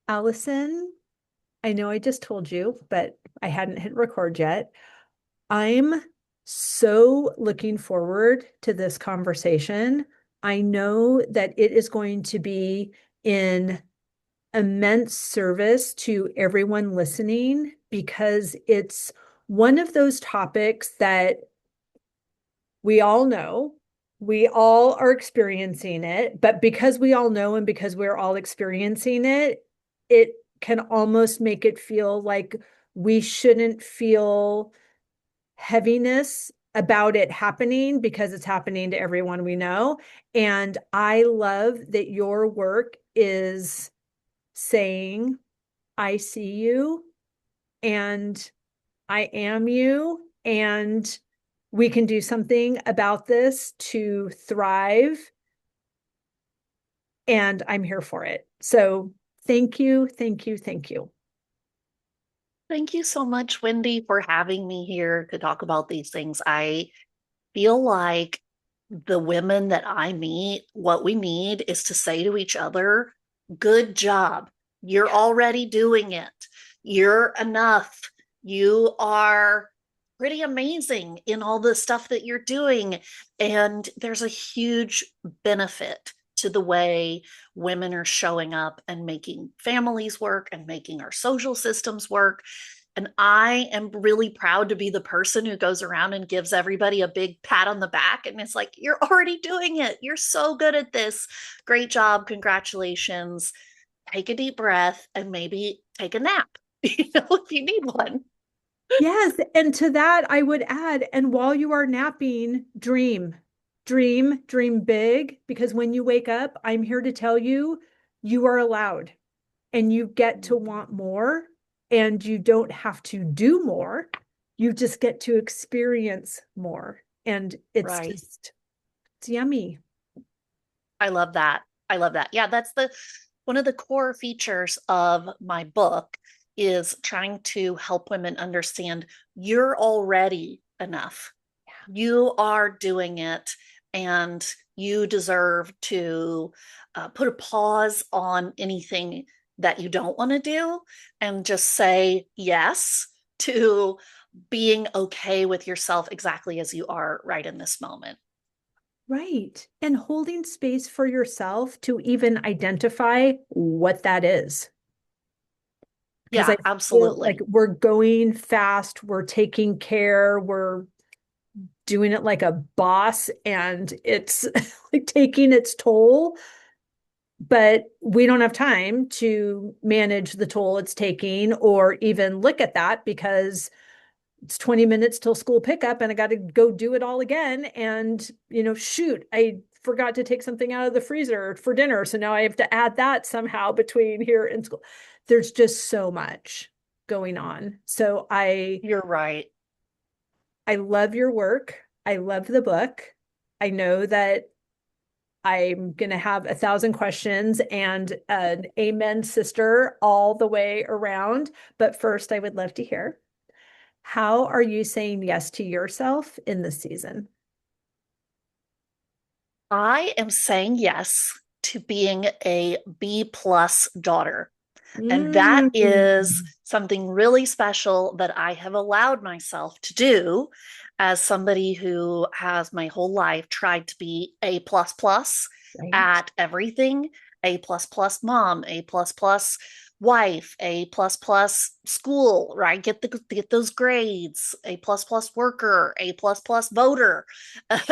Allison, I know I just told you, but I hadn't hit record yet. I'm so looking forward to this conversation. I know that it is going to be in immense service to everyone listening because it's one of those topics that we all know, we all are experiencing it, but because we all know and because we're all experiencing it, it can almost make it feel like we shouldn't feel heaviness about it happening because it's happening to everyone we know. And I love that your work is saying, I see you and I am you, and we can do something about this to thrive. And I'm here for it. So thank you, thank you, thank you. Thank you so much, Wendy, for having me here to talk about these things. I feel like the women that I meet, what we need is to say to each other, good job. You're Yeah. already doing it. You're enough. You are pretty amazing in all the stuff that you're doing. And there's a huge benefit to the way women are showing up and making families work and making our social systems work. And I am really proud to be the person who goes around and gives everybody a big pat on the back. And it's like, you're already doing it. You're so good at this. Great job. Congratulations. Take a deep breath and maybe take a nap, if you need one. Yes. And to that, I would add, and while you are napping, dream, dream big, because when you wake up, I'm here to tell you, you are allowed and you get to want more and you don't have to do more. You just get to experience more. And Right. it's yummy. I love that. I love that. Yeah, that's the one of the core features of my book is trying to help women understand you're already enough. You are doing it and you deserve to put a pause on anything that you don't want to do and just say yes to being okay with yourself exactly as you are right in this moment. Right. And holding space for yourself to even identify what that is. Because Yeah, I feel like absolutely. we're going fast, we're taking care, we're doing it like a boss, and it's like taking its toll. But we don't have time to manage the toll it's taking or even look at that because it's 20 minutes till school pickup and I got to go do it all again. And, shoot, I forgot to take something out of the freezer for dinner. So now I have to add that somehow between here and school. There's just so much going on. So You're right. I love your work. I love the book. I know that I'm going to have 1,000 questions and an amen sister all the way around. But first, I would love to hear, how are you saying yes to yourself in this season? I am saying yes to being a B plus daughter. And that is Mm. something really special that I have allowed myself to do as somebody who has my whole life tried to be A plus plus Right. at everything. A plus plus mom, A plus plus wife, A plus plus school, right? Get those grades, A plus plus worker, A plus plus voter.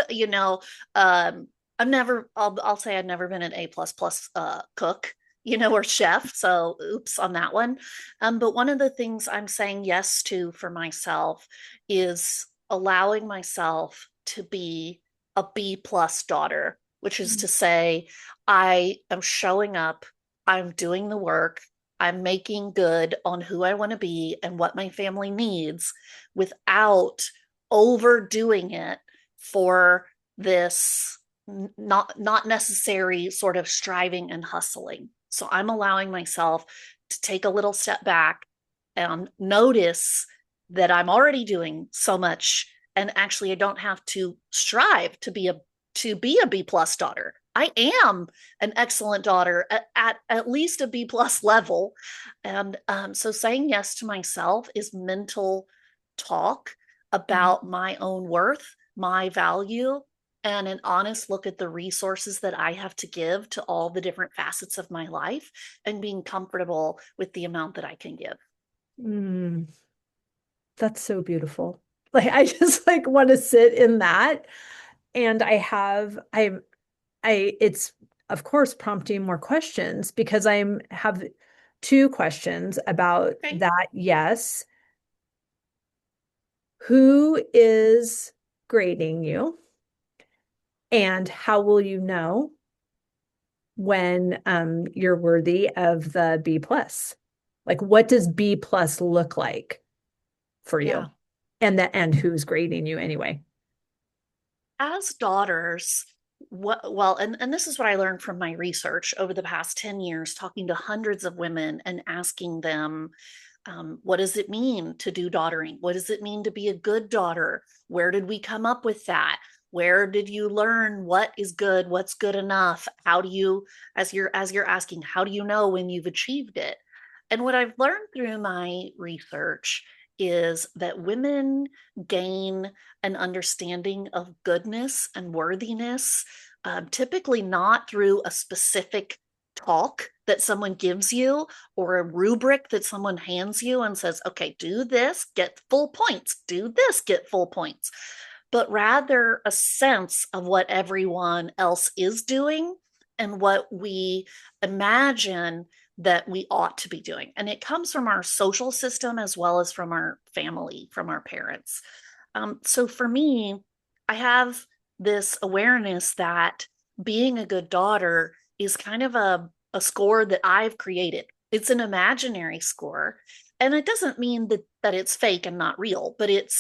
you know, um, I'll say I've never been an A plus plus cook, or chef. So oops on that one. But one of the things I'm saying yes to for myself is allowing myself to be a B plus daughter, which is to say, I am showing up, I'm doing the work, I'm making good on who I want to be and what my family needs without overdoing it for this not necessary sort of striving and hustling. So I'm allowing myself to take a little step back and notice that I'm already doing so much and actually I don't have to strive to be a B plus daughter. I am an excellent daughter at least a B plus level. And so saying yes to myself is mental talk Mhm. about my own worth, my value, and an honest look at the resources that I have to give to all the different facets of my life and being comfortable with the amount that I can give. Mm, that's so beautiful. Like I just like want to sit in that. And it's of course prompting more questions because I'm have two questions about Okay. that. Yes. Who is grading you? And how will you know when you're worthy of the B plus? Like what does B plus look like for Yeah. you? And who's grading you anyway? As daughters, and this is what I learned from my research over the past 10 years, talking to hundreds of women and asking them, what does it mean to do daughtering? What does it mean to be a good daughter? Where did we come up with that? Where did you learn what is good? What's good enough? How do you, as you're asking, how do you know when you've achieved it? And what I've learned through my research is that women gain an understanding of goodness and worthiness, typically not through a specific talk that someone gives you or a rubric that someone hands you and says, okay, do this, get full points, do this, get full points, but rather a sense of what everyone else is doing and what we imagine that we ought to be doing. And it comes from our social system as well as from our family, from our parents. So for me, I have this awareness that being a good daughter is kind of a score that I've created. It's an imaginary score. And it doesn't mean that it's fake and not real, but it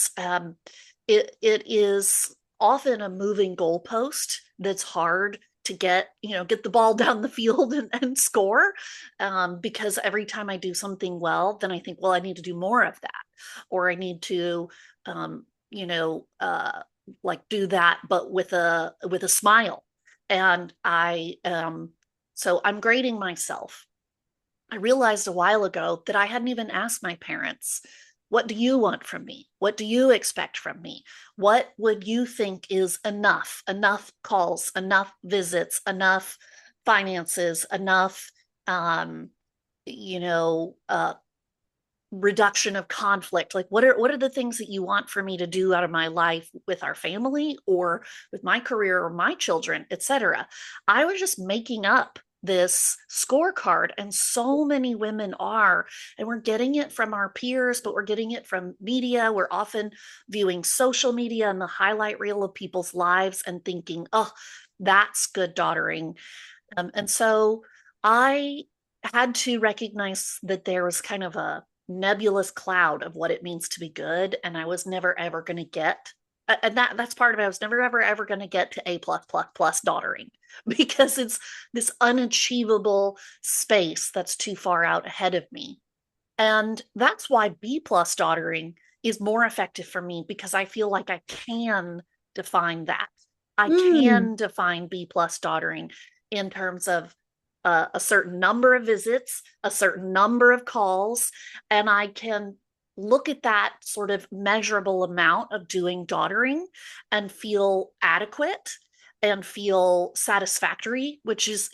is often a moving goalpost that's hard to get the ball down the field and score, because every time I do something well, then I think, well, I need to do more of that, or I need to um, you know like do that but with a smile. And so I'm grading myself. I realized a while ago that I hadn't even asked my parents, what do you want from me? What do you expect from me? What would you think is enough? Enough calls, enough visits, enough finances, enough, um, you know, reduction of conflict. Like what are the things that you want for me to do out of my life with our family or with my career or my children, etc. I was just making up this scorecard, and so many women are, and we're getting it from our peers, but we're getting it from media. We're often viewing social media and the highlight reel of people's lives and thinking, oh, that's good daughtering. And so I had to recognize that there was kind of a nebulous cloud of what it means to be good, and I was never ever going to get. And that's part of it. I was never ever going to get to A plus plus plus daughtering because it's this unachievable space that's too far out ahead of me. And that's why B plus daughtering is more effective for me, because I feel like I can define that. I Mm, can define B plus daughtering in terms of a certain number of visits, a certain number of calls, and I can look at that sort of measurable amount of doing daughtering and feel adequate and feel satisfactory, which is,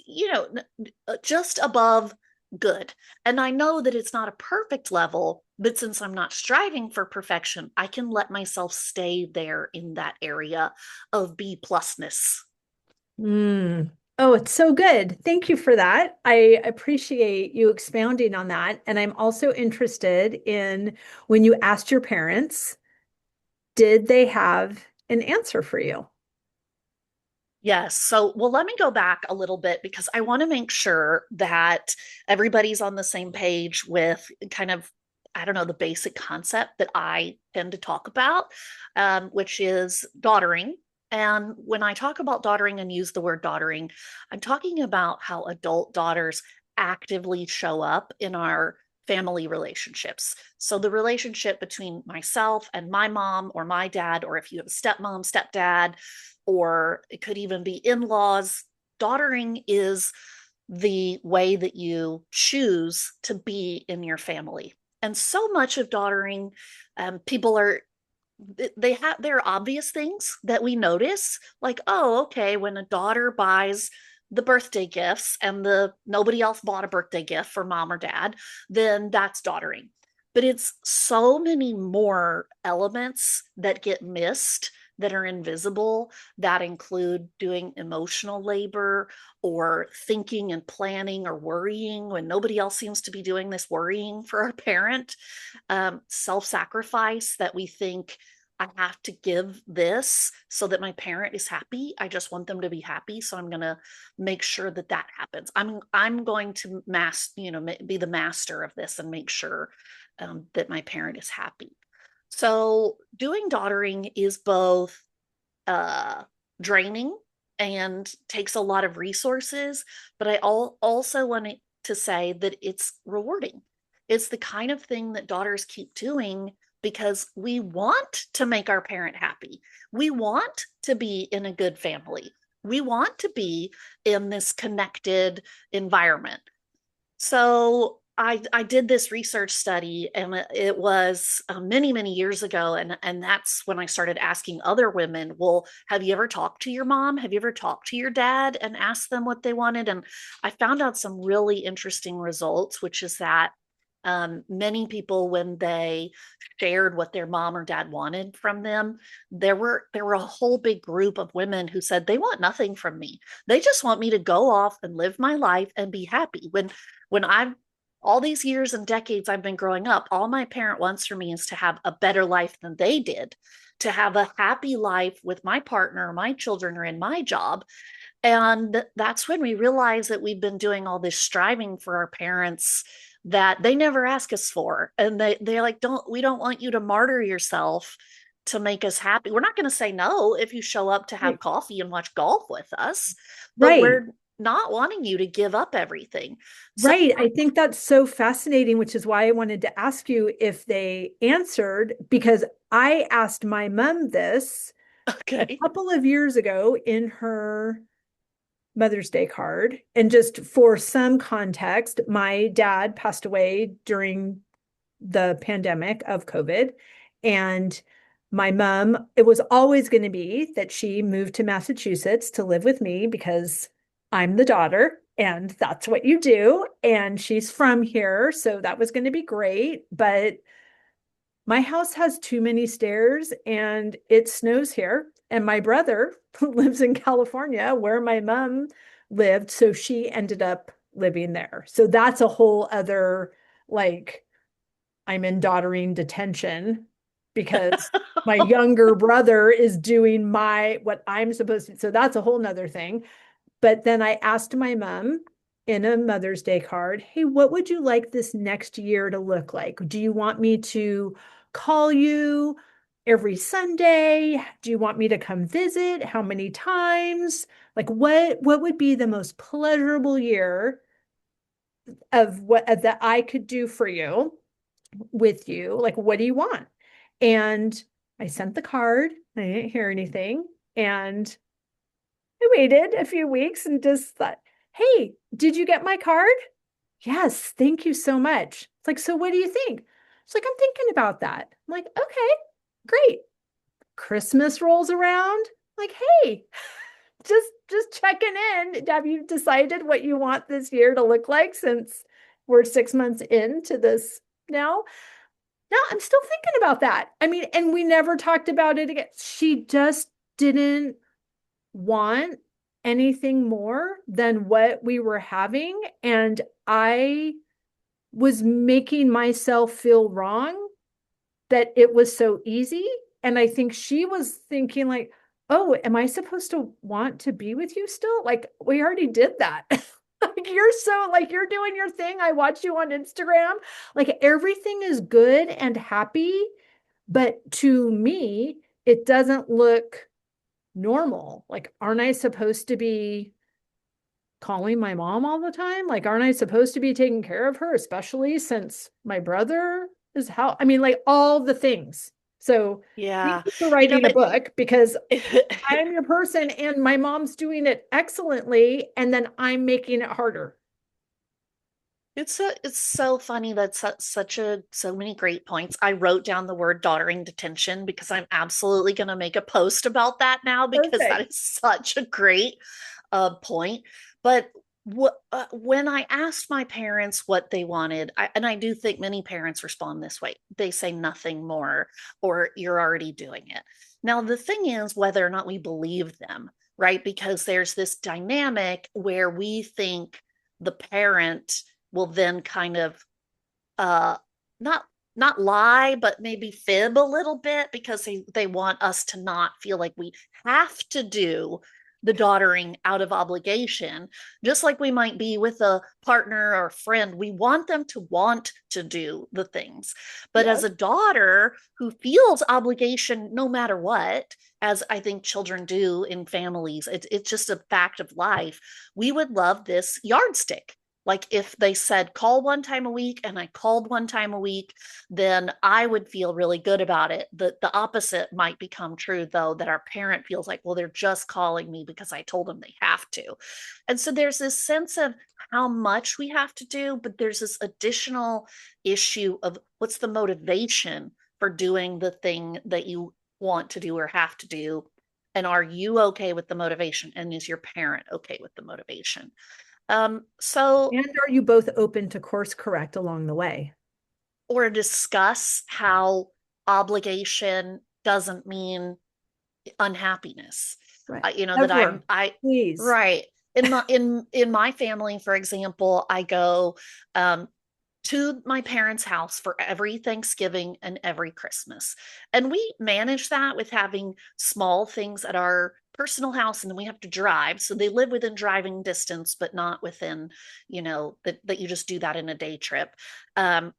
just above good. And I know that it's not a perfect level, but since I'm not striving for perfection, I can let myself stay there in that area of B plusness. mm. Oh, it's so good. Thank you for that. I appreciate you expounding on that. And I'm also interested in when you asked your parents, did they have an answer for you? Yes. So, well, let me go back a little bit because I want to make sure that everybody's on the same page with kind of, I don't know, the basic concept that I tend to talk about, which is daughtering. And when I talk about daughtering and use the word daughtering, I'm talking about how adult daughters actively show up in our family relationships. So the relationship between myself and my mom or my dad, or if you have a stepmom, stepdad, or it could even be in laws, daughtering is the way that you choose to be in your family. And so much of daughtering, people are there are obvious things that we notice, like, oh, okay, when a daughter buys the birthday gifts and the nobody else bought a birthday gift for mom or dad, then that's daughtering. But it's so many more elements that get missed, that are invisible, that include doing emotional labor or thinking and planning or worrying when nobody else seems to be doing this worrying for our parent, self-sacrifice, that we think I have to give this so that my parent is happy. I just want them to be happy, so I'm going to make sure that that happens. I'm going to be the master of this and make sure that my parent is happy. So doing daughtering is both uh, draining and takes a lot of resources, but also want to say that it's rewarding. It's the kind of thing that daughters keep doing because we want to make our parent happy. We want to be in a good family. We want to be in this connected environment. So I did this research study, and it was many years ago, and that's when I started asking other women, well, have you ever talked to your mom? Have you ever talked to your dad and asked them what they wanted? And I found out some really interesting results, which is that many people, when they shared what their mom or dad wanted from them, there were a whole big group of women who said they want nothing from me. They just want me to go off and live my life and be happy. When I've all these years and decades I've been growing up, all my parent wants for me is to have a better life than they did, to have a happy life with my partner, my children, or in my job. And that's when we realize that we've been doing all this striving for our parents that they never ask us for. And they're like, we don't want you to martyr yourself to make us happy. We're not going to say no if you show up to have Right. coffee and watch golf with us, but Right. we're not wanting you to give up everything. So, Right. I think that's so fascinating, which is why I wanted to ask you if they answered, because I asked my mom this a okay. couple of years ago in her Mother's Day card. And just for some context, my dad passed away during the pandemic of COVID. And my mom, it was always going to be that she moved to Massachusetts to live with me because I'm the daughter and that's what you do. And she's from here. So that was going to be great. But my house has too many stairs and it snows here. And my brother lives in California where my mom lived. So she ended up living there. So that's a whole other, like, I'm in daughtering detention because my younger brother is doing what I'm supposed to. So that's a whole nother thing. But then I asked my mom in a Mother's Day card, hey, what would you like this next year to look like? Do you want me to call you every Sunday? Do you want me to come visit? How many times? Like what would be the most pleasurable year of what that I could do for you with you? Like, what do you want? And I sent the card. I didn't hear anything. And I waited a few weeks and just thought, hey, did you get my card? Yes, thank you so much. It's like, so what do you think? It's like, I'm thinking about that. I'm like, okay, great. Christmas rolls around. Like, hey, just checking in. Have you decided what you want this year to look like since we're 6 months into this now? No, I'm still thinking about that. I mean, and we never talked about it again. She just didn't want anything more than what we were having. And I was making myself feel wrong that it was so easy. And I think she was thinking, like, oh, am I supposed to want to be with you still? Like, we already did that. Like, you're doing your thing. I watch you on Instagram. Like, everything is good and happy. But to me, it doesn't look normal. Like, aren't I supposed to be calling my mom all the time? Like, aren't I supposed to be taking care of her, especially since my brother is how, I mean, like all the things. So thank Yeah. you for You know, writing a but book because I'm your person and my mom's doing it excellently, and then I'm making it harder. it's so funny. That's such a so many great points. I wrote down the word daughtering detention because I'm absolutely going to make a post about that now because that Perfect. is such a great point. But when I asked my parents what they wanted, and I do think many parents respond this way, they say nothing more, or you're already doing it. Now, the thing is whether or not we believe them, right? Because there's this dynamic where we think the parent will then kind of uh not not lie but maybe fib a little bit because they want us to not feel like we have to do the daughtering out of obligation, just like we might be with a partner or a friend. We want them to want to do the things, but as Yes. a daughter who feels obligation no matter what, as I think children do in families, it's just a fact of life. We would love this yardstick. Like if they said call one time a week and I called one time a week, then I would feel really good about it. The opposite might become true though, that our parent feels like, well, they're just calling me because I told them they have to. And so there's this sense of how much we have to do, but there's this additional issue of what's the motivation for doing the thing that you want to do or have to do. And are you okay with the motivation? And is your parent okay with the motivation? So, And are you both open to course correct along the way? or discuss how obligation doesn't mean unhappiness. Right. You know that Ever. I Please. right in my family, for example, I go um, to my parents' house for every Thanksgiving and every Christmas. And we manage that with having small things at our personal house, and then we have to drive. So they live within driving distance, but not within, that you just do that in a day trip. And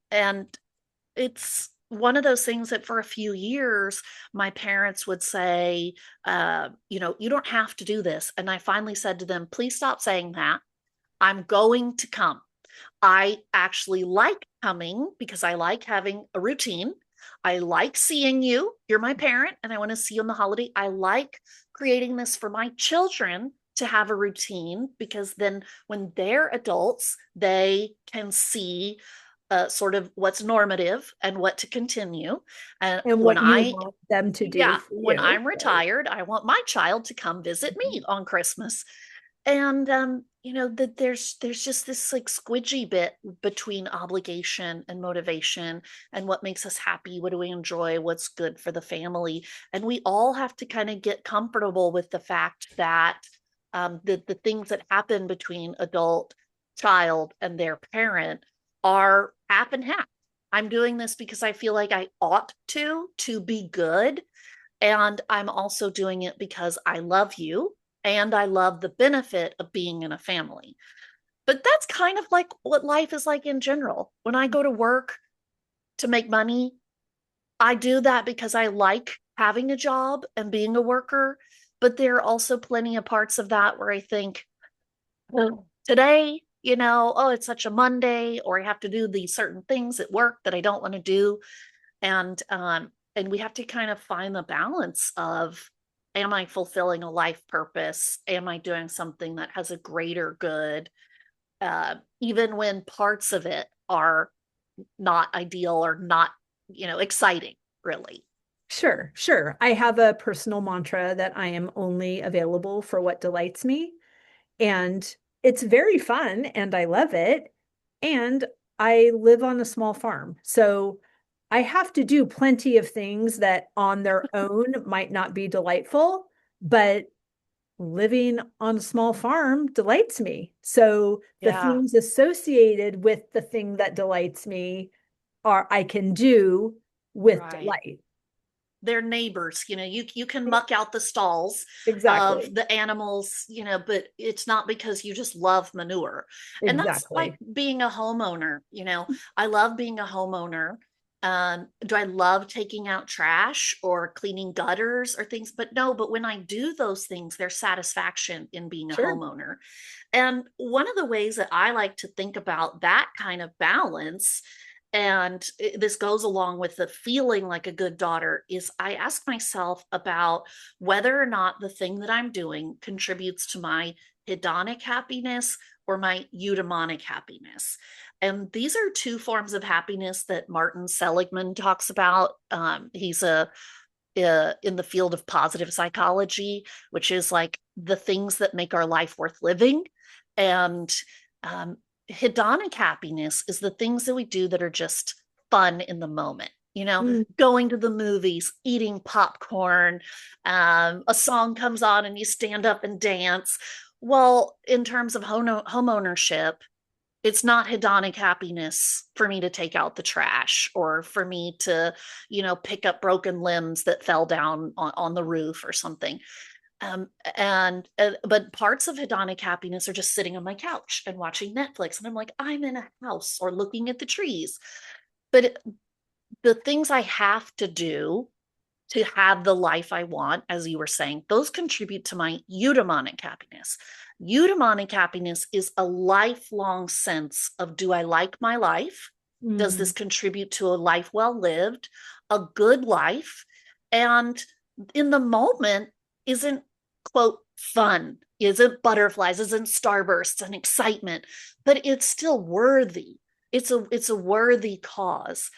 it's one of those things that for a few years, my parents would say, you don't have to do this. And I finally said to them, please stop saying that. I'm going to come. I actually like coming because I like having a routine. I like seeing you. You're my parent, and I want to see you on the holiday. I like creating this for my children to have a routine because then when they're adults, they can see sort of what's normative and what to continue. And And when what you I, want them to do yeah, for when you. I'm Right. retired, I want my child to come visit Mhm. me on Christmas. And that there's just this like squidgy bit between obligation and motivation and what makes us happy, what do we enjoy, what's good for the family. And we all have to kind of get comfortable with the fact that the things that happen between adult child and their parent are half and half. I'm doing this because I feel like I ought to be good, and I'm also doing it because I love you and I love the benefit of being in a family. But that's kind of like what life is like in general. When I go to work to make money, I do that because I like having a job and being a worker. But there are also plenty of parts of that where I think, oh, today, oh, it's such a Monday, or I have to do these certain things at work that I don't want to do. And we have to kind of find the balance of, am I fulfilling a life purpose? Am I doing something that has a greater good, even when parts of it are not ideal or not, exciting, really. Sure, sure. I have a personal mantra that I am only available for what delights me. And it's very fun and I love it. And I live on a small farm. So I have to do plenty of things that on their own might not be delightful, but living on a small farm delights me. So the Yeah, things associated with the thing that delights me are I can do with right. delight. They're neighbors. You can muck out the stalls of Exactly. the animals, but it's not because you just love manure. And that's like Exactly. being a homeowner. I love being a homeowner. Do I love taking out trash or cleaning gutters or things? But no, but when I do those things, there's satisfaction in being a Sure. homeowner. And one of the ways that I like to think about that kind of balance and this goes along with the feeling like a good daughter, is I ask myself about whether or not the thing that I'm doing contributes to my hedonic happiness or my eudaemonic happiness. And these are two forms of happiness that Martin Seligman talks about. He's a in the field of positive psychology, which is like the things that make our life worth living. And um, hedonic happiness is the things that we do that are just fun in the moment. You know, Mm, going to the movies, eating popcorn, a song comes on and you stand up and dance. Well, in terms of home ownership, it's not hedonic happiness for me to take out the trash or for me to, pick up broken limbs that fell down on the roof or something. And but parts of hedonic happiness are just sitting on my couch and watching Netflix, and I'm like, I'm in a house, or looking at the trees. But the things I have to do to have the life I want, as you were saying, those contribute to my eudaimonic happiness. Eudaimonic happiness is a lifelong sense of, do I like my life? Does this mm, contribute to a life well lived, a good life? And in the moment, isn't, quote, fun, isn't butterflies, isn't starbursts and excitement, but it's still worthy. It's a worthy cause.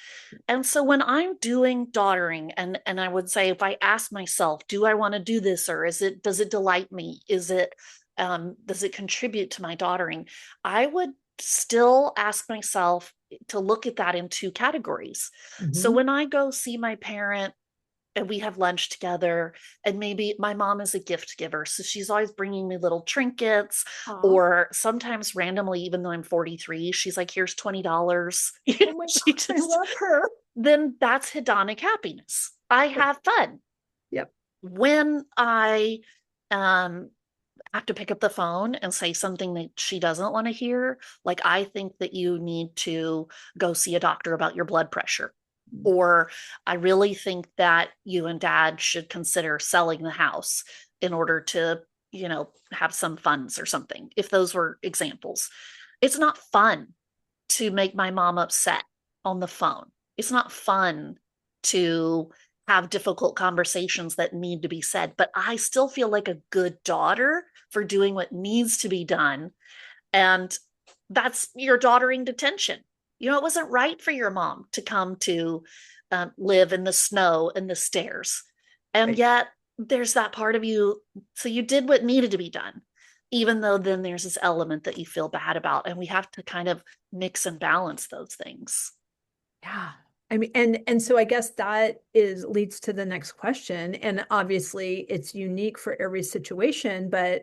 And so when I'm doing daughtering, and I would say, if I ask myself, do I want to do this, or does it delight me? Does it contribute to my daughtering? I would still ask myself to look at that in two categories. So mhm. when I go see my parent and we have lunch together, and maybe my mom is a gift giver, so she's always bringing me little trinkets, Aw. or sometimes randomly, even though I'm 43, she's like, here's $20. Oh my She gosh, I just, love her. then that's hedonic happiness. I Yep. have fun. Yep. When I um have to pick up the phone and say something that she doesn't want to hear, like, I think that you need to go see a doctor about your blood pressure, or I really think that you and dad should consider selling the house in order to, have some funds or something, if those were examples. It's not fun to make my mom upset on the phone. It's not fun to have difficult conversations that need to be said, but I still feel like a good daughter for doing what needs to be done. And that's your daughtering detention. It wasn't right for your mom to come to live in the snow and the stairs. And Right. yet there's that part of you. So you did what needed to be done, even though then there's this element that you feel bad about. And we have to kind of mix and balance those things. Yeah. I mean, and so I guess that is leads to the next question. And obviously it's unique for every situation, but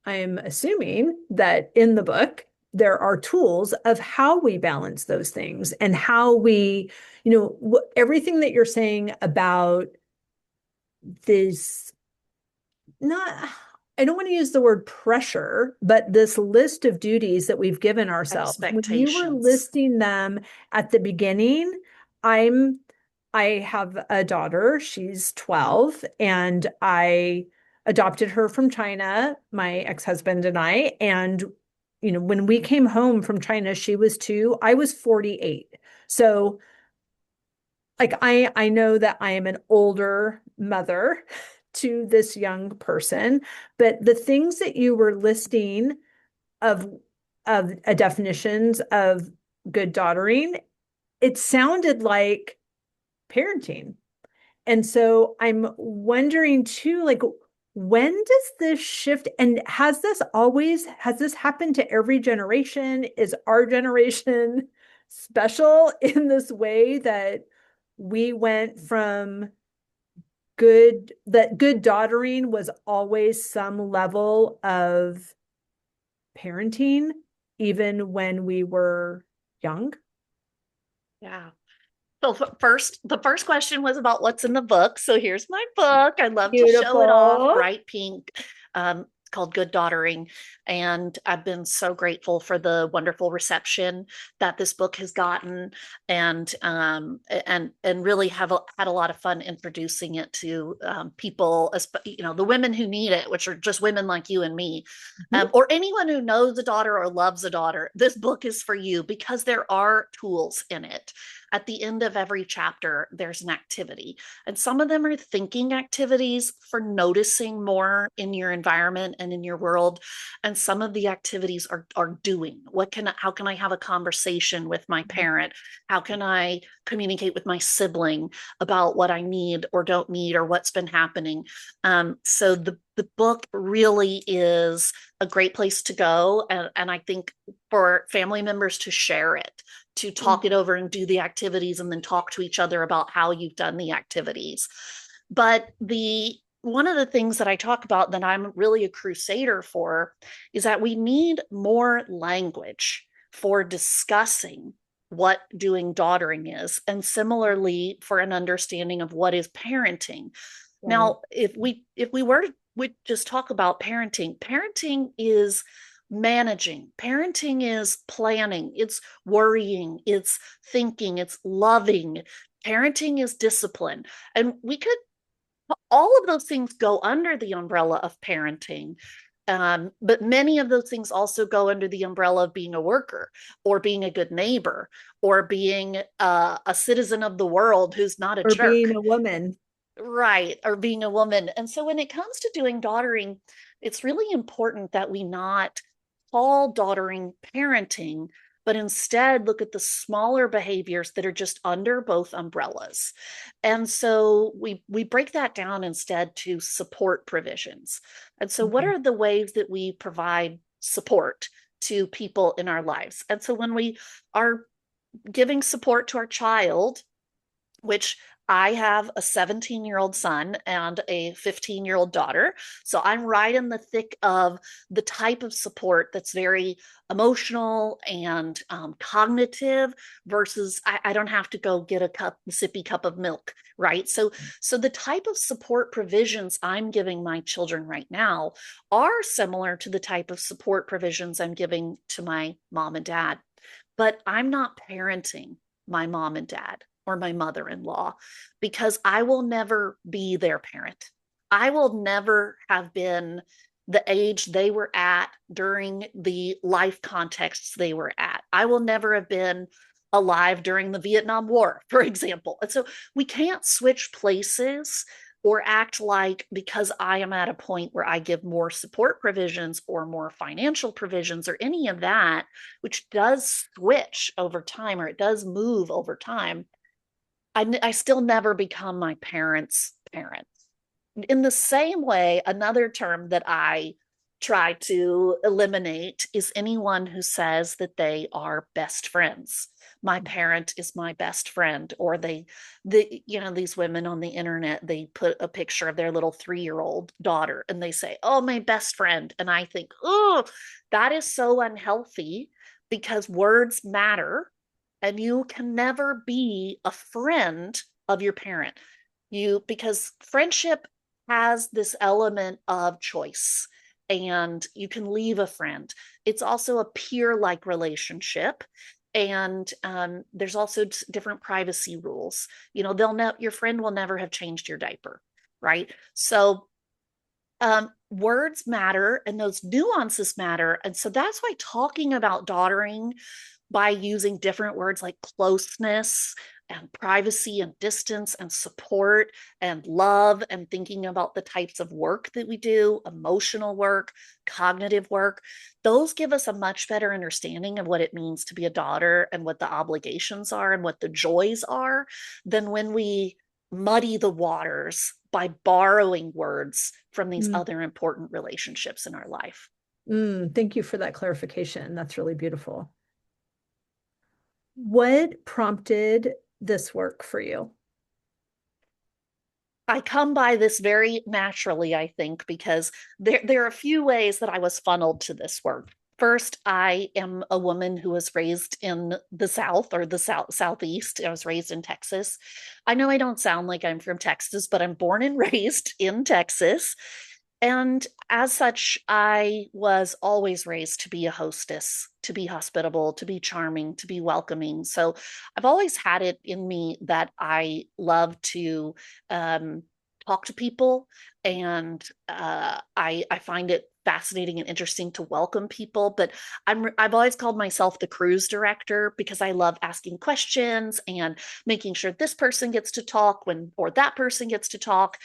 I'm assuming that in the book there are tools of how we balance those things and how we, everything that you're saying about this, not, I don't want to use the word pressure, but this list of duties that we've given ourselves. When you were Expectations. listing them at the beginning, I'm I have a daughter, she's 12, and I adopted her from China, my ex-husband and I. And when we came home from China, she was 2, I was 48. So like I know that I am an older mother to this young person, but the things that you were listing of definitions of good daughtering, it sounded like parenting. And so I'm wondering too, like, when does this shift? And has this happened to every generation? Is our generation special in this way that we went from good daughtering was always some level of parenting, even when we were young? Yeah. So the first question was about what's in the book. So here's my book. I love to show it off, Beautiful. bright pink. called Good Daughtering. And I've been so grateful for the wonderful reception that this book has gotten, and really have had a lot of fun introducing it to people, the women who need it, which are just women like you and me, Mhm. or anyone who knows a daughter or loves a daughter. This book is for you because there are tools in it. At the end of every chapter, there's an activity. And some of them are thinking activities for noticing more in your environment and in your world. And some of the activities are doing. How can I have a conversation with my parent? How can I communicate with my sibling about what I need or don't need or what's been happening? So the book really is a great place to go. And I think for family members to share it, to talk it over and do the activities and then talk to each other about how you've done the activities. But the one of the things that I talk about that I'm really a crusader for is that we need more language for discussing what doing daughtering is, and similarly for an understanding of what is parenting. Right. Now, if we were to we just talk about parenting, parenting is managing. Parenting is planning, it's worrying, it's thinking, it's loving. Parenting is discipline. And we could, all of those things go under the umbrella of parenting. But many of those things also go under the umbrella of being a worker or being a good neighbor or being a citizen of the world who's not a Or being jerk. a woman. Right, or being a woman. And so when it comes to doing daughtering, it's really important that we not call daughtering parenting, but instead look at the smaller behaviors that are just under both umbrellas. And so we break that down instead to support provisions. And so what Mhm. are the ways that we provide support to people in our lives? And so when we are giving support to our child, which I have a 17-year-old son and a 15-year-old daughter. So I'm right in the thick of the type of support that's very emotional and cognitive versus I don't have to go get a sippy cup of milk, right? So the type of support provisions I'm giving my children right now are similar to the type of support provisions I'm giving to my mom and dad. But I'm not parenting my mom and dad or my mother in law because I will never be their parent. I will never have been the age they were at during the life contexts they were at. I will never have been alive during the Vietnam War, for example. And so we can't switch places or act like because I am at a point where I give more support provisions or more financial provisions or any of that, which does switch over time or it does move over time. I still never become my parents' parent. In the same way, another term that I try to eliminate is anyone who says that they are best friends. My parent is my best friend, or these women on the internet, they put a picture of their little 3-year-old daughter and they say, "Oh, my best friend." And I think, oh, that is so unhealthy because words matter and you can never be a friend of your parent. Because friendship has this element of choice and you can leave a friend. It's also a peer like relationship. And there's also different privacy rules. Your friend will never have changed your diaper, right? So words matter and those nuances matter. And so that's why talking about daughtering by using different words like closeness and privacy and distance and support and love and thinking about the types of work that we do, emotional work, cognitive work, those give us a much better understanding of what it means to be a daughter and what the obligations are and what the joys are than when we muddy the waters by borrowing words from these Mm. other important relationships in our life. Thank you for that clarification. That's really beautiful. What prompted this work for you? I come by this very naturally, I think, because there are a few ways that I was funneled to this work. First, I am a woman who was raised in the South or the Southeast. I was raised in Texas. I know I don't sound like I'm from Texas, but I'm born and raised in Texas. And as such, I was always raised to be a hostess, to be hospitable, to be charming, to be welcoming. So I've always had it in me that I love to um, talk to people, and I find it fascinating and interesting to welcome people. But I've always called myself the cruise director because I love asking questions and making sure this person gets to talk when or that person gets to talk.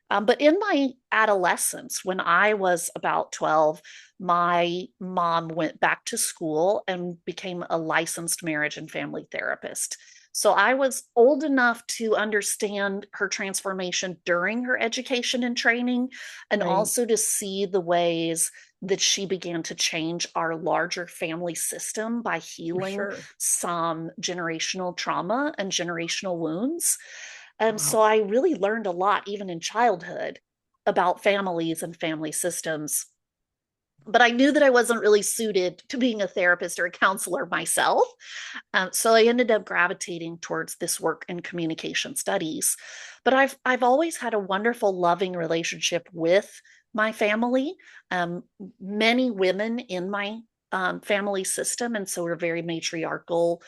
But in my adolescence, when I was about 12, my mom went back to school and became a licensed marriage and family therapist. So I was old enough to understand her transformation during her education and training, and Right. also to see the ways that she began to change our larger family system by For healing sure. some generational trauma and generational wounds. And Wow. so I really learned a lot, even in childhood, about families and family systems. But I knew that I wasn't really suited to being a therapist or a counselor myself. So I ended up gravitating towards this work in communication studies. But I've always had a wonderful, loving relationship with my family. Um, Many women in my family system, and so we're very matriarchal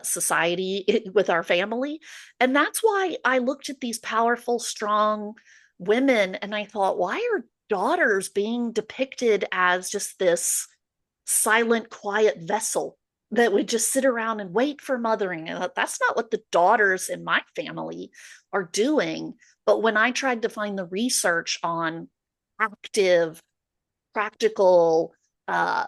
society with our family. And that's why I looked at these powerful, strong women and I thought, why are daughters being depicted as just this silent, quiet vessel that would just sit around and wait for mothering? And that's not what the daughters in my family are doing. But when I tried to find the research on active, practical,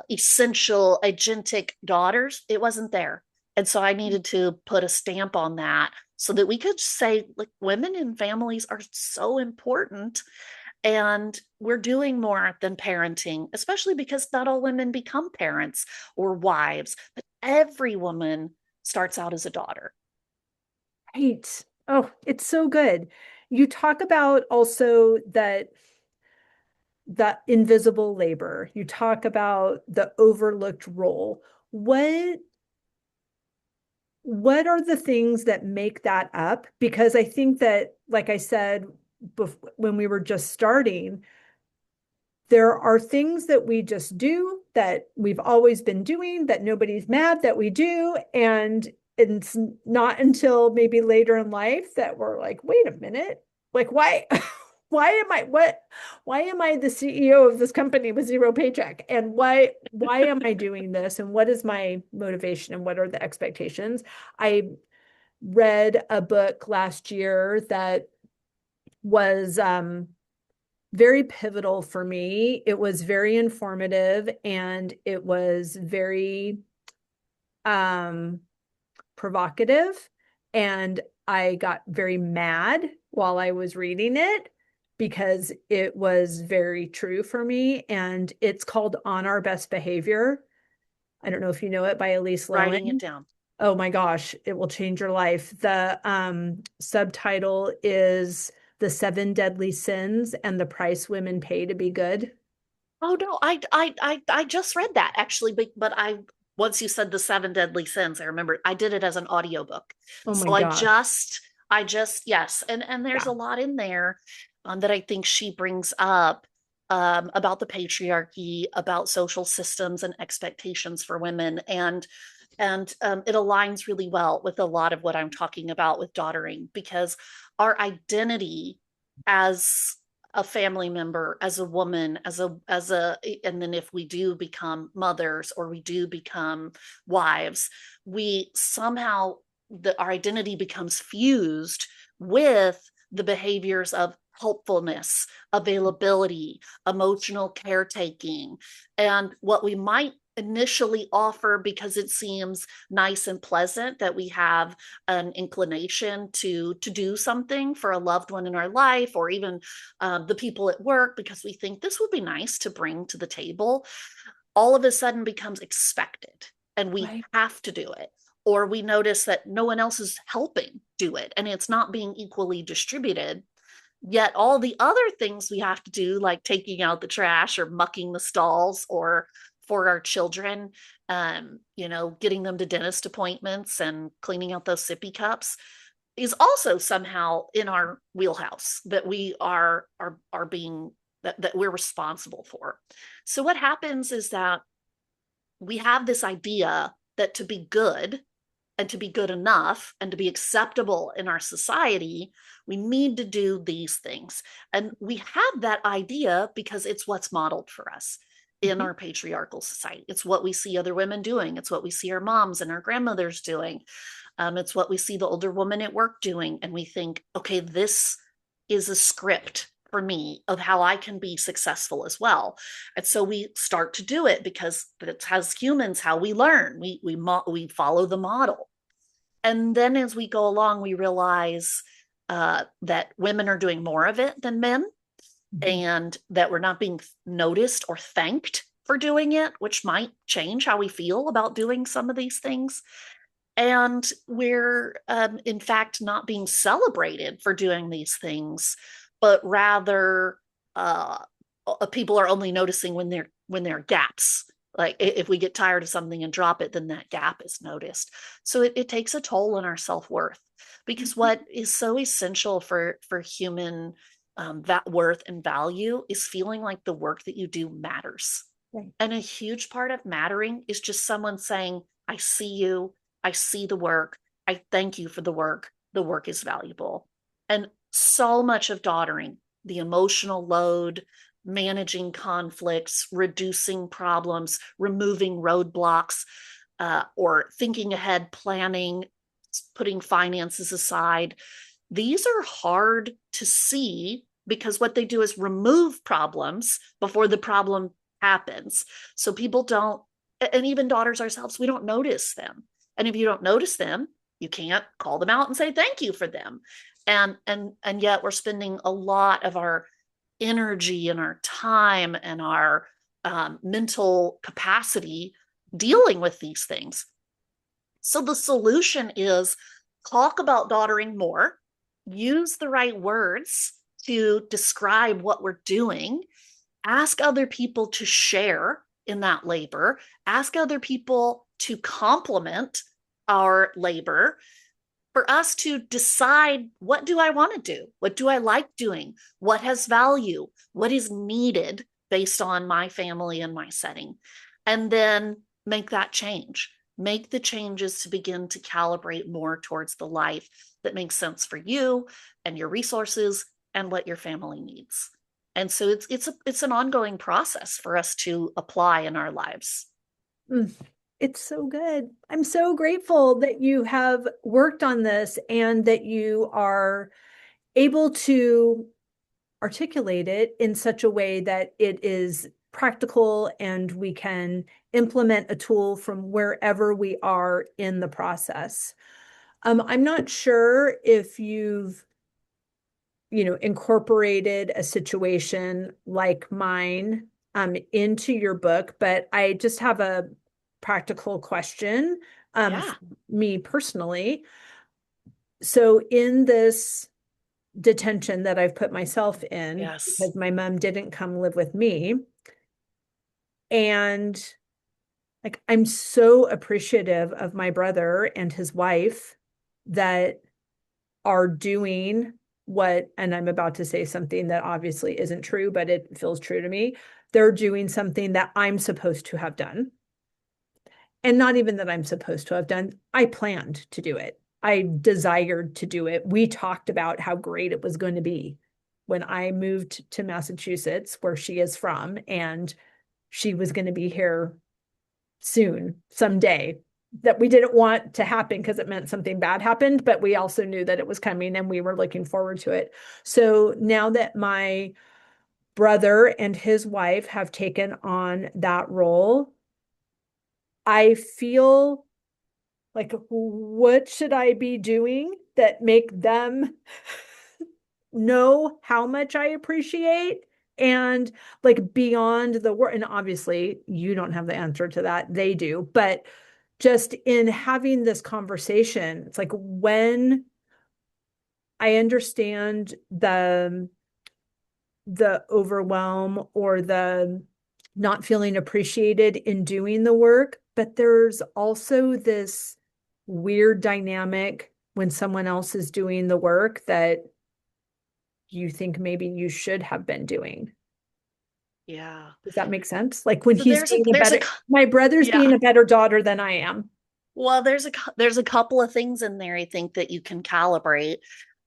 essential, agentic daughters, it wasn't there. And so I needed to put a stamp on that so that we could say, like, women in families are so important, and we're doing more than parenting, especially because not all women become parents or wives, but every woman starts out as a daughter. Right. Oh, it's so good. You talk about also that invisible labor. You talk about the overlooked role. What what are the things that make that up? Because I think that, like I said, when we were just starting, there are things that we just do that we've always been doing that nobody's mad that we do. And it's not until maybe later in life that we're like, wait a minute, like why? Why am I the CEO of this company with zero paycheck? And why am I doing this? And what is my motivation and what are the expectations? I read a book last year that was very pivotal for me. It was very informative and it was very um, provocative. And I got very mad while I was reading it because it was very true for me. And it's called On Our Best Behavior. I don't know if you know it, by Elise Writing it Lowen. down. Oh my gosh, it will change your life. The subtitle is The Seven Deadly Sins and the Price Women Pay to Be Good. Oh no, I just read that actually, but I once you said the seven deadly sins, I remember I did it as an audiobook. Oh my So gosh. I just yes, and there's a Yeah. lot in there that I think she brings up about the patriarchy, about social systems and expectations for women, and it aligns really well with a lot of what I'm talking about with daughtering because our identity as a family member, as a woman, as a and then if we do become mothers or we do become wives, we somehow our identity becomes fused with the behaviors of helpfulness, availability, emotional caretaking, and what we might initially offer because it seems nice and pleasant that we have an inclination to do something for a loved one in our life, or even the people at work, because we think this would be nice to bring to the table, all of a sudden becomes expected and we Right. have to do it. Or we notice that no one else is helping do it and it's not being equally distributed. Yet all the other things we have to do, like taking out the trash or mucking the stalls, or for our children, getting them to dentist appointments and cleaning out those sippy cups, is also somehow in our wheelhouse that we are being that we're responsible for. So what happens is that we have this idea that to be good and to be good enough and to be acceptable in our society, we need to do these things. And we have that idea because it's what's modeled for us in Mhm. our patriarchal society. It's what we see other women doing. It's what we see our moms and our grandmothers doing. It's what we see the older woman at work doing. And we think, okay, this is a script for me of how I can be successful as well. And so we start to do it because that's as humans how we learn. We follow the model. And then as we go along, we realize that women are doing more of it than men, Mhm. and that we're not being noticed or thanked for doing it, which might change how we feel about doing some of these things. And we're, in fact, not being celebrated for doing these things, but rather uh, people are only noticing when there are gaps. Like if we get tired of something and drop it, then that gap is noticed. So it takes a toll on our self-worth, because Mhm. what is so essential for human that worth and value is feeling like the work that you do matters. Right. And a huge part of mattering is just someone saying, I see you, I see the work, I thank you for the work is valuable. And so much of daughtering, the emotional load, managing conflicts, reducing problems, removing roadblocks, or thinking ahead, planning, putting finances aside, these are hard to see because what they do is remove problems before the problem happens. So people don't, and even daughters ourselves, we don't notice them. And if you don't notice them, you can't call them out and say thank you for them. And yet we're spending a lot of our energy and our time and our mental capacity dealing with these things. So the solution is talk about daughtering more, use the right words to describe what we're doing, ask other people to share in that labor, ask other people to complement our labor, for us to decide, what do I want to do? What do I like doing? What has value? What is needed based on my family and my setting? And then make that change. Make the changes to begin to calibrate more towards the life that makes sense for you and your resources and what your family needs. And so it's an ongoing process for us to apply in our lives. Mm. It's so good. I'm so grateful that you have worked on this and that you are able to articulate it in such a way that it is practical and we can implement a tool from wherever we are in the process. I'm not sure if you've, incorporated a situation like mine into your book, but I just have a practical question Yeah. me personally. So in this detention that I've put myself in Yes. because my mom didn't come live with me. And like, I'm so appreciative of my brother and his wife that are doing what, and I'm about to say something that obviously isn't true, but it feels true to me. They're doing something that I'm supposed to have done. And not even that I'm supposed to have done, I planned to do it. I desired to do it. We talked about how great it was going to be when I moved to Massachusetts, where she is from, and she was going to be here soon, someday. That we didn't want to happen because it meant something bad happened, but we also knew that it was coming and we were looking forward to it. So now that my brother and his wife have taken on that role, I feel like, what should I be doing that make them know how much I appreciate? And like beyond the word, and obviously you don't have the answer to that, they do, but just in having this conversation, it's like when I understand the overwhelm or the not feeling appreciated in doing the work, but there's also this weird dynamic when someone else is doing the work that you think maybe you should have been doing. Yeah. Does that make sense? Like when So he's being a there's a better, my brother's yeah. being a better daughter than I am. Well, there's a couple of things in there I think that you can calibrate.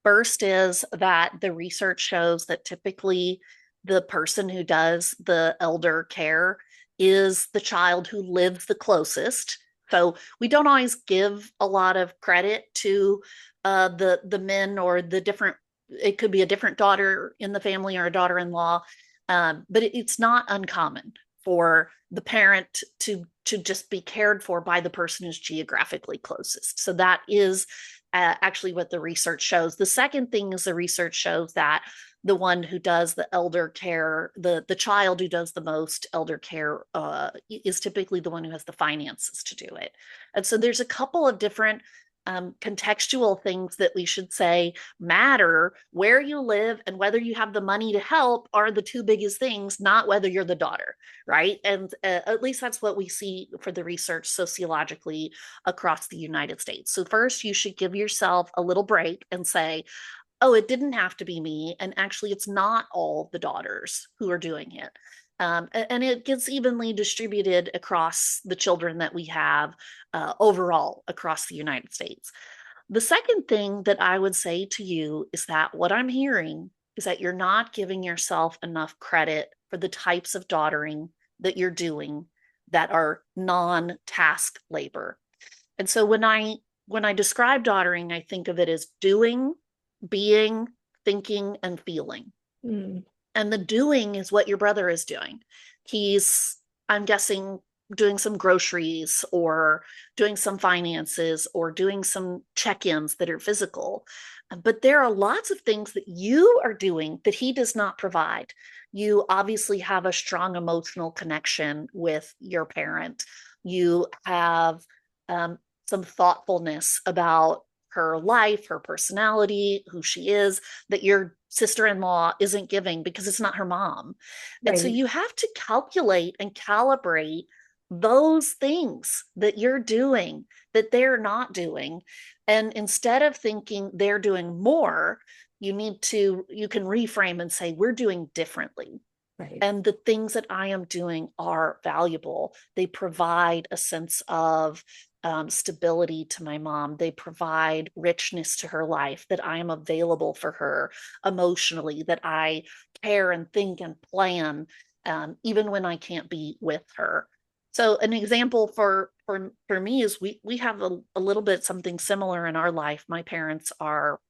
First is that the research shows that typically the person who does the elder care is the child who lives the closest. So we don't always give a lot of credit to the men or the different. It could be a different daughter in the family or a daughter-in-law, but it's not uncommon for the parent to just be cared for by the person who's geographically closest. So that is actually what the research shows. The second thing is the research shows that the one who does the elder care, the child who does the most elder care, is typically the one who has the finances to do it. And so there's a couple of different contextual things that we should say matter. Where you live and whether you have the money to help are the two biggest things, not whether you're the daughter, right? And at least that's what we see for the research sociologically across the United States. So first, you should give yourself a little break and say, oh, it didn't have to be me. And actually, it's not all the daughters who are doing it. And it gets evenly distributed across the children that we have overall across the United States. The second thing that I would say to you is that what I'm hearing is that you're not giving yourself enough credit for the types of daughtering that you're doing that are non-task labor. And so when I describe daughtering, I think of it as doing, being, thinking, and feeling. Mm, And the doing is what your brother is doing. He's, I'm guessing, doing some groceries or doing some finances or doing some check-ins that are physical. But there are lots of things that you are doing that he does not provide. You obviously have a strong emotional connection with your parent. You have um, some thoughtfulness about her life, her personality, who she is, that your sister-in-law isn't giving because it's not her mom. And so right. you have to calculate and calibrate those things that you're doing that they're not doing. And instead of thinking they're doing more, you can reframe and say, we're doing differently. Right. And the things that I am doing are valuable. They provide a sense of stability to my mom. They provide richness to her life, that I am available for her emotionally, that I care and think and plan, even when I can't be with her. So an example for me is we have a little bit something similar in our life. My parents are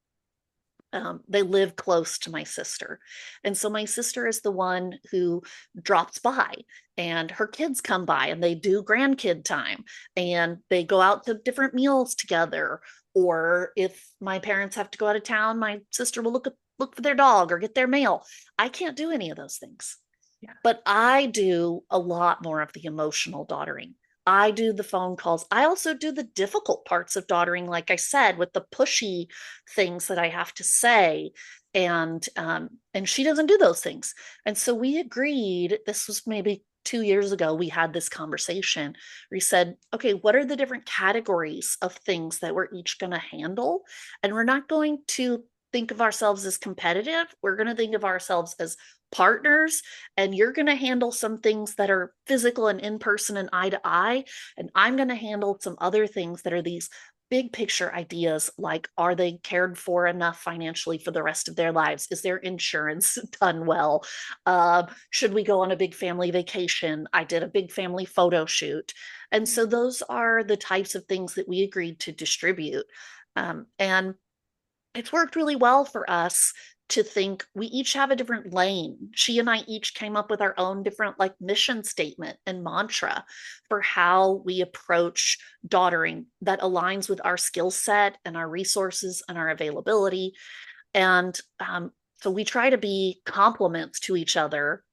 they live close to my sister. And so my sister is the one who drops by, and her kids come by and they do grandkid time and they go out to different meals together. Or if my parents have to go out of town, my sister will look for their dog or get their mail. I can't do any of those things. Yeah. But I do a lot more of the emotional daughtering. I do the phone calls. I also do the difficult parts of daughtering, like I said, with the pushy things that I have to say. And she doesn't do those things. And so we agreed, this was maybe 2 years ago, we had this conversation. We said, okay, what are the different categories of things that we're each going to handle? And we're not going to think of ourselves as competitive. We're going to think of ourselves as partners, and you're going to handle some things that are physical and in person and eye to eye, and I'm going to handle some other things that are these big picture ideas, like are they cared for enough financially for the rest of their lives, is their insurance done well, should we go on a big family vacation, I did a big family photo shoot. And so those are the types of things that we agreed to distribute. And it's worked really well for us to think we each have a different lane. She and I each came up with our own different like mission statement and mantra for how we approach daughtering that aligns with our skill set and our resources and our availability. And so we try to be complements to each other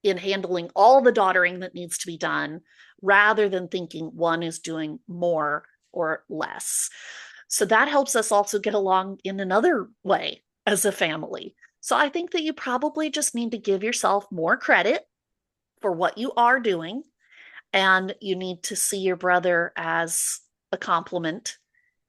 in handling all the daughtering that needs to be done rather than thinking one is doing more or less. So that helps us also get along in another way as a family. So I think that you probably just need to give yourself more credit for what you are doing, and you need to see your brother as a compliment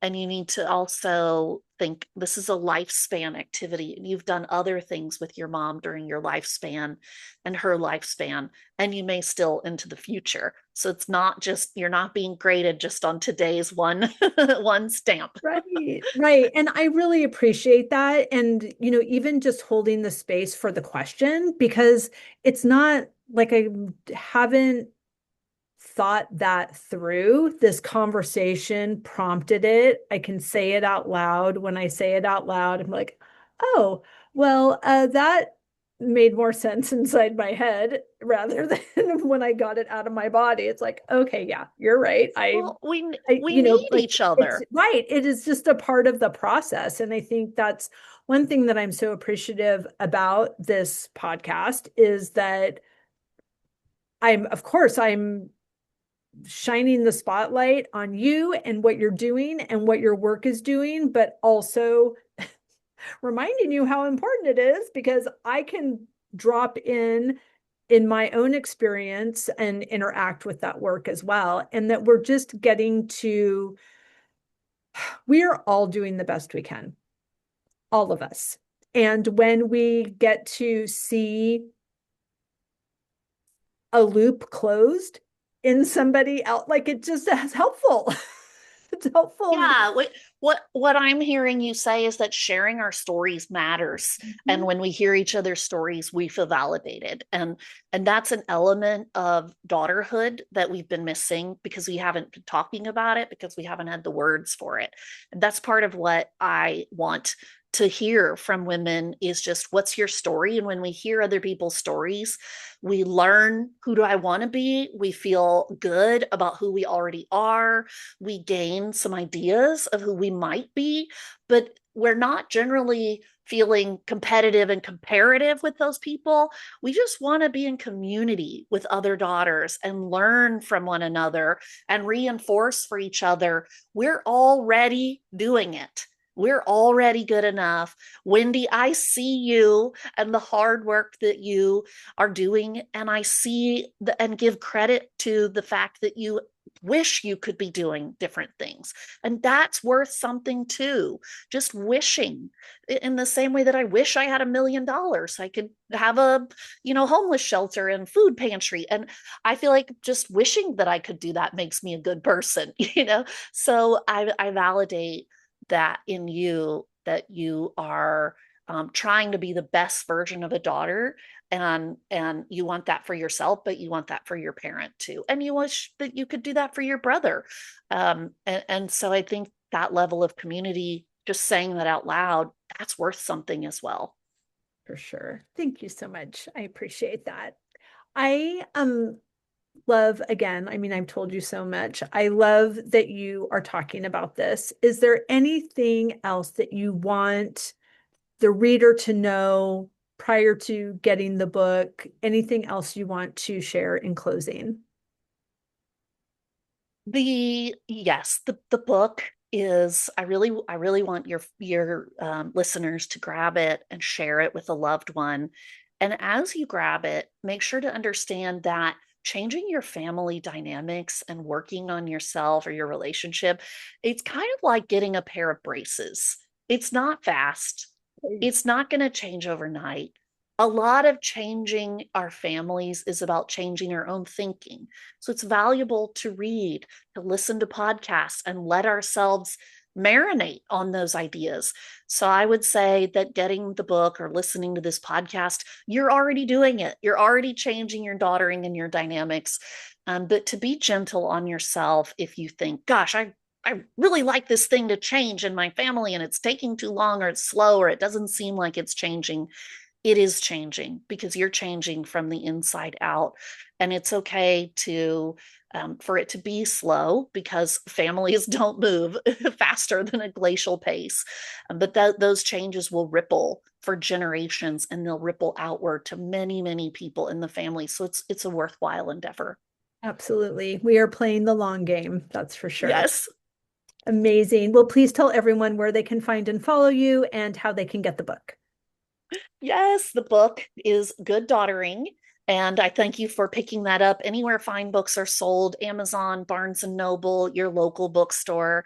And you need to also think this is a lifespan activity. And you've done other things with your mom during your lifespan and her lifespan, and you may still into the future. So it's not just, you're not being graded just on today's one one stamp. Right, right. And I really appreciate that. And, even just holding the space for the question, because it's not like I haven't thought that through. This conversation prompted it. I can say it out loud. When I say it out loud, I'm like, oh, well, that made more sense inside my head rather than when I got it out of my body. It's like, okay, yeah, you're right. Well, we need Like each it's other. right. It is just a part of the process. And I think that's one thing that I'm so appreciative about this podcast is that of course, I'm shining the spotlight on you and what you're doing and what your work is doing, but also reminding you how important it is because I can drop in my own experience and interact with that work as well. And that we're just getting to, we are all doing the best we can, all of us. And when we get to see a loop closed in somebody else, like it just is helpful. It's helpful. Yeah, what I'm hearing you say is that sharing our stories matters. And Mhm. when we hear each other's stories, we feel validated. And that's an element of daughterhood that we've been missing because we haven't been talking about it, because we haven't had the words for it. And that's part of what I want to hear from women is just what's your story? And when we hear other people's stories, we learn who do I want to be? We feel good about who we already are, we gain some ideas of who we might be, but we're not generally feeling competitive and comparative with those people. We just want to be in community with other daughters and learn from one another and reinforce for each other. We're already doing it. We're already good enough. Wendy, I see you and the hard work that you are doing. And I see and give credit to the fact that you wish you could be doing different things. And that's worth something too. Just wishing in the same way that I wish I had $1 million. I could have a, homeless shelter and food pantry. And I feel like just wishing that I could do that makes me a good person, So I validate that in you, that you are trying to be the best version of a daughter, and you want that for yourself, but you want that for your parent too, and you wish that you could do that for your brother. And so I think that level of community, just saying that out loud, that's worth something as well. For sure. Thank you so much. I appreciate that. I love again, I mean, I've told you so much. I love that you are talking about this. Is there anything else that you want the reader to know prior to getting the book? Anything else you want to share in closing? The book is, I really want your listeners to grab it and share it with a loved one. And as you grab it, make sure to understand that changing your family dynamics and working on yourself or your relationship, it's kind of like getting a pair of braces. It's not fast. It's not going to change overnight. A lot of changing our families is about changing our own thinking. So it's valuable to read, to listen to podcasts, and let ourselves marinate on those ideas. So I would say that getting the book or listening to this podcast, you're already doing it. You're already changing your daughtering and your dynamics. But to be gentle on yourself if you think, gosh, I really like this thing to change in my family and it's taking too long or it's slow or it doesn't seem like it's changing. It is changing because you're changing from the inside out. And it's okay to for it to be slow because families don't move faster than a glacial pace. But those changes will ripple for generations and they'll ripple outward to many, many people in the family. So it's a worthwhile endeavor. Absolutely. We are playing the long game, that's for sure. Yes. Amazing. Well, please tell everyone where they can find and follow you and how they can get the book. Yes, the book is Good Daughtering, And I thank you for picking that up anywhere fine books are sold, Amazon, Barnes and Noble, your local bookstore.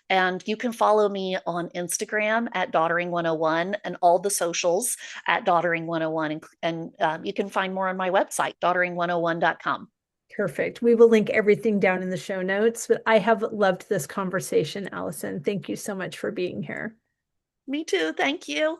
And you can follow me on Instagram at Dottering101 and all the socials at Dottering101. And you can find more on my website, dottering101.com. Perfect. We will link everything down in the show notes, but I have loved this conversation, Allison. Thank you so much for being here. Me too. Thank you.